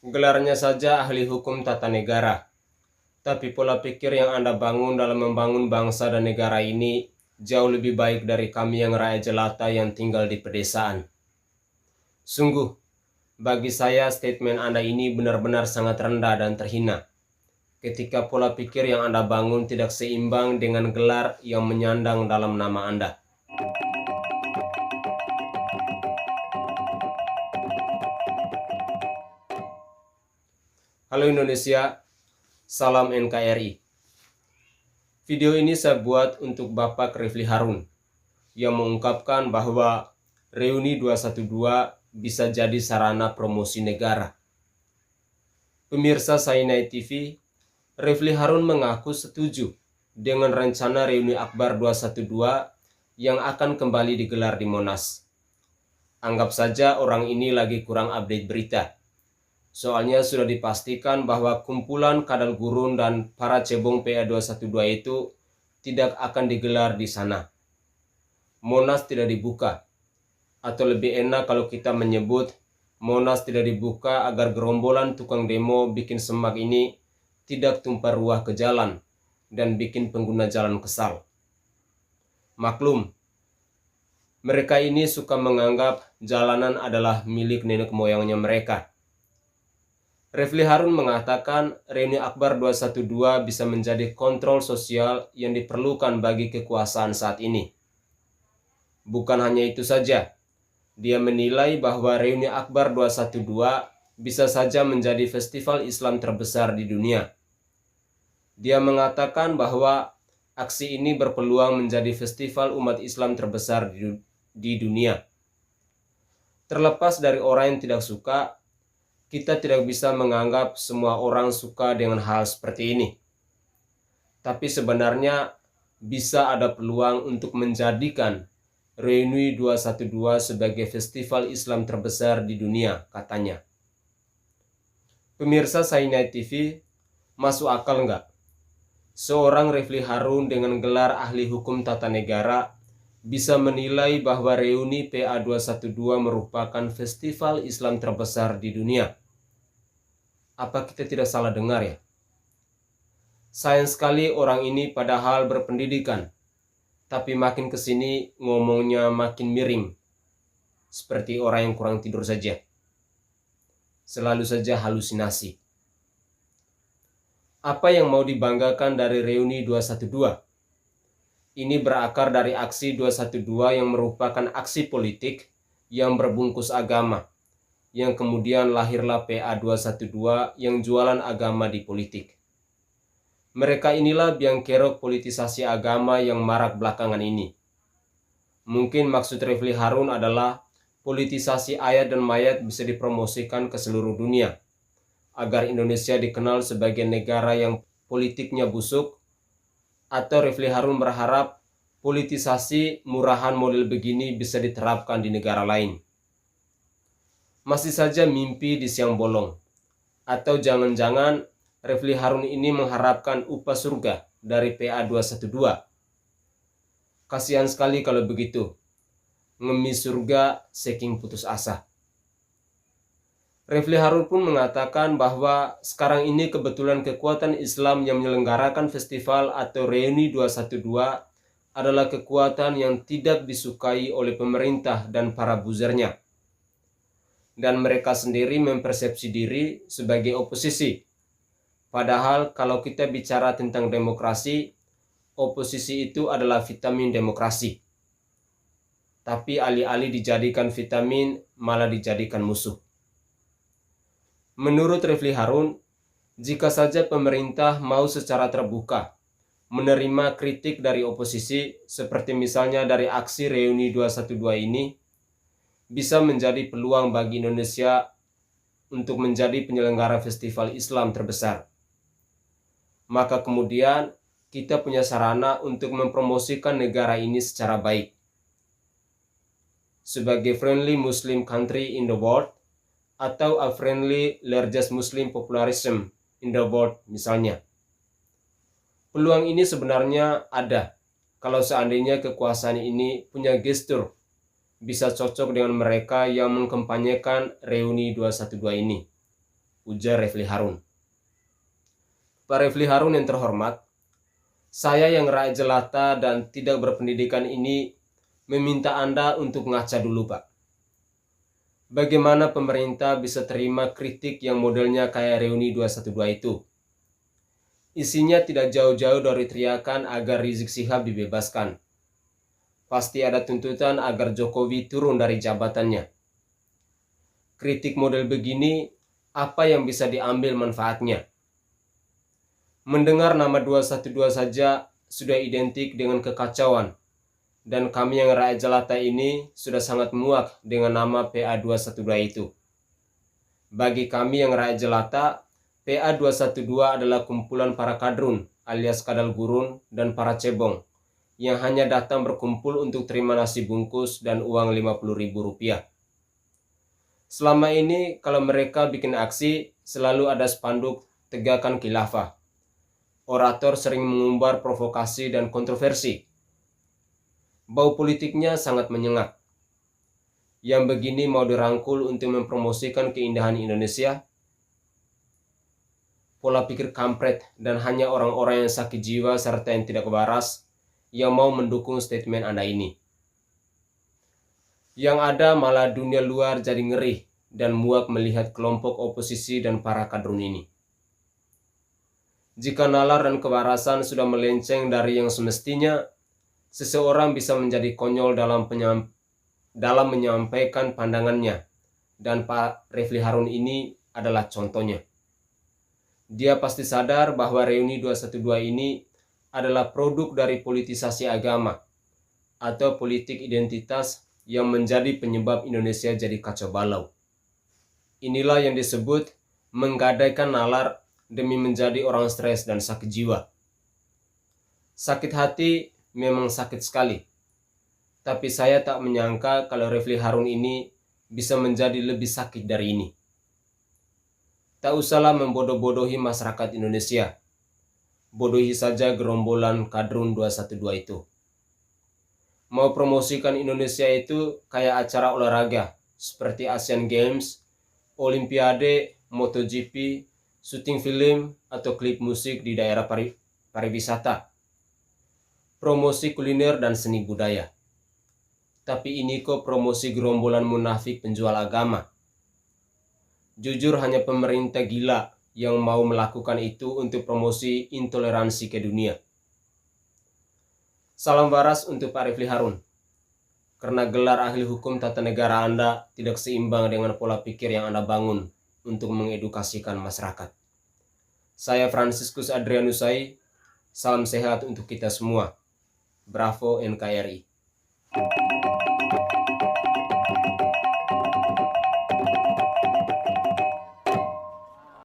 Gelarnya saja ahli hukum tata negara, tapi pola pikir yang Anda bangun dalam membangun bangsa dan negara ini jauh lebih baik dari kami yang rakyat jelata yang tinggal di pedesaan. Sungguh, bagi saya statement Anda ini benar-benar sangat rendah dan terhina, ketika pola pikir yang Anda bangun tidak seimbang dengan gelar yang menyandang dalam nama Anda. Halo Indonesia, salam NKRI. Video ini saya buat untuk Bapak Refli Harun yang mengungkapkan bahwa reuni 212 bisa jadi sarana promosi negara. Pemirsa Sainai TV, Refli Harun mengaku setuju dengan rencana reuni Akbar 212 yang akan kembali digelar di Monas. Anggap saja orang ini lagi kurang update berita. Soalnya sudah dipastikan bahwa kumpulan kadal gurun dan para cebong PA212 itu tidak akan digelar di sana. Monas tidak dibuka. Atau lebih enak kalau kita menyebut Monas tidak dibuka agar gerombolan tukang demo bikin semak ini tidak tumpah ruah ke jalan dan bikin pengguna jalan kesal. Maklum, mereka ini suka menganggap jalanan adalah milik nenek moyangnya mereka. Refli Harun mengatakan reuni Akbar 212 bisa menjadi kontrol sosial yang diperlukan bagi kekuasaan saat ini. Bukan hanya itu saja, dia menilai bahwa reuni Akbar 212 bisa saja menjadi festival Islam terbesar di dunia. Dia mengatakan bahwa aksi ini berpeluang menjadi festival umat Islam terbesar di dunia. Terlepas dari orang yang tidak suka, kita tidak bisa menganggap semua orang suka dengan hal seperti ini. Tapi sebenarnya bisa ada peluang untuk menjadikan reuni 212 sebagai festival Islam terbesar di dunia, katanya. Pemirsa Sainai TV, masuk akal nggak? Seorang Refli Harun dengan gelar ahli hukum tata negara bisa menilai bahwa reuni PA212 merupakan festival Islam terbesar di dunia. Apa kita tidak salah dengar ya? Sayang sekali orang ini padahal berpendidikan, tapi makin kesini ngomongnya makin miring, seperti orang yang kurang tidur saja. Selalu saja halusinasi. Apa yang mau dibanggakan dari reuni 212? Ini berakar dari aksi 212 yang merupakan aksi politik yang berbungkus agama, yang kemudian lahirlah PA212 yang jualan agama di politik. Mereka inilah biang kerok politisasi agama yang marak belakangan ini. Mungkin maksud Refli Harun adalah politisasi ayat dan mayat bisa dipromosikan ke seluruh dunia, agar Indonesia dikenal sebagai negara yang politiknya busuk. Atau Refli Harun berharap politisasi murahan model begini bisa diterapkan di negara lain. Masih saja mimpi di siang bolong. Atau jangan-jangan Refli Harun ini mengharapkan upah surga dari PA212. Kasihan sekali kalau begitu. Ngemis surga saking putus asa. Refli Harun pun mengatakan bahwa sekarang ini kebetulan kekuatan Islam yang menyelenggarakan festival atau reuni 212 adalah kekuatan yang tidak disukai oleh pemerintah dan para buzernya. Dan mereka sendiri mempersepsi diri sebagai oposisi. Padahal kalau kita bicara tentang demokrasi, oposisi itu adalah vitamin demokrasi. Tapi alih-alih dijadikan vitamin, malah dijadikan musuh. Menurut Refli Harun, jika saja pemerintah mau secara terbuka menerima kritik dari oposisi, seperti misalnya dari aksi reuni 212 ini, bisa menjadi peluang bagi Indonesia untuk menjadi penyelenggara festival Islam terbesar. Maka kemudian kita punya sarana untuk mempromosikan negara ini secara baik. Sebagai friendly Muslim country in the world, atau a friendly largest Muslim popularism in the world misalnya. Peluang ini sebenarnya ada kalau seandainya kekuasaan ini punya gestur bisa cocok dengan mereka yang mengkampanyekan reuni 212 ini. ujar Refli Harun. Pak Refli Harun yang terhormat, saya yang rakyat jelata dan tidak berpendidikan ini meminta Anda untuk ngaca dulu, Pak. Bagaimana pemerintah bisa terima kritik yang modelnya kayak reuni 212 itu? Isinya tidak jauh-jauh dari teriakan agar Rizik Syihab dibebaskan. Pasti ada tuntutan agar Jokowi turun dari jabatannya. Kritik model begini, apa yang bisa diambil manfaatnya? Mendengar nama 212 saja sudah identik dengan kekacauan. Dan kami yang rakyat jelata ini sudah sangat muak dengan nama PA212 itu. Bagi kami yang rakyat jelata, PA212 adalah kumpulan para kadrun alias kadal gurun dan para cebong yang hanya datang berkumpul untuk terima nasi bungkus dan uang Rp50.000. Selama ini kalau mereka bikin aksi selalu ada spanduk tegakkan khilafah. Orator sering mengumbar provokasi dan kontroversi. Bau politiknya sangat menyengat. Yang begini mau dirangkul untuk mempromosikan keindahan Indonesia? Pola pikir kampret dan hanya orang-orang yang sakit jiwa serta yang tidak waras yang mau mendukung statement Anda ini. Yang ada malah dunia luar jadi ngeri dan muak melihat kelompok oposisi dan para kadrun ini. Jika nalar dan kewarasan sudah melenceng dari yang semestinya, seseorang bisa menjadi konyol dalam menyampaikan pandangannya, dan Pak Refli Harun ini adalah contohnya. Dia pasti sadar bahwa reuni 212 ini adalah produk dari politisasi agama atau politik identitas yang menjadi penyebab Indonesia jadi kacau balau. Inilah yang disebut menggadaikan nalar demi menjadi orang stres dan sakit jiwa. Sakit hati memang sakit sekali. Tapi saya tak menyangka kalau Refli Harun ini bisa menjadi lebih sakit dari ini. Tak usahlah membodoh-bodohi masyarakat Indonesia. Bodohi saja gerombolan kadrun 212 itu. Mau promosikan Indonesia itu kayak acara olahraga seperti Asian Games, Olimpiade, MotoGP, syuting film, atau klip musik di daerah pariwisata. Promosi kuliner dan seni budaya. Tapi ini kok promosi gerombolan munafik penjual agama. Jujur hanya pemerintah gila yang mau melakukan itu untuk promosi intoleransi ke dunia. Salam waras untuk Pak Refli Harun. Karena gelar ahli hukum tata negara Anda tidak seimbang dengan pola pikir yang Anda bangun untuk mengedukasikan masyarakat. Saya Franciscus Adrianusai, salam sehat untuk kita semua. Bravo NKRI.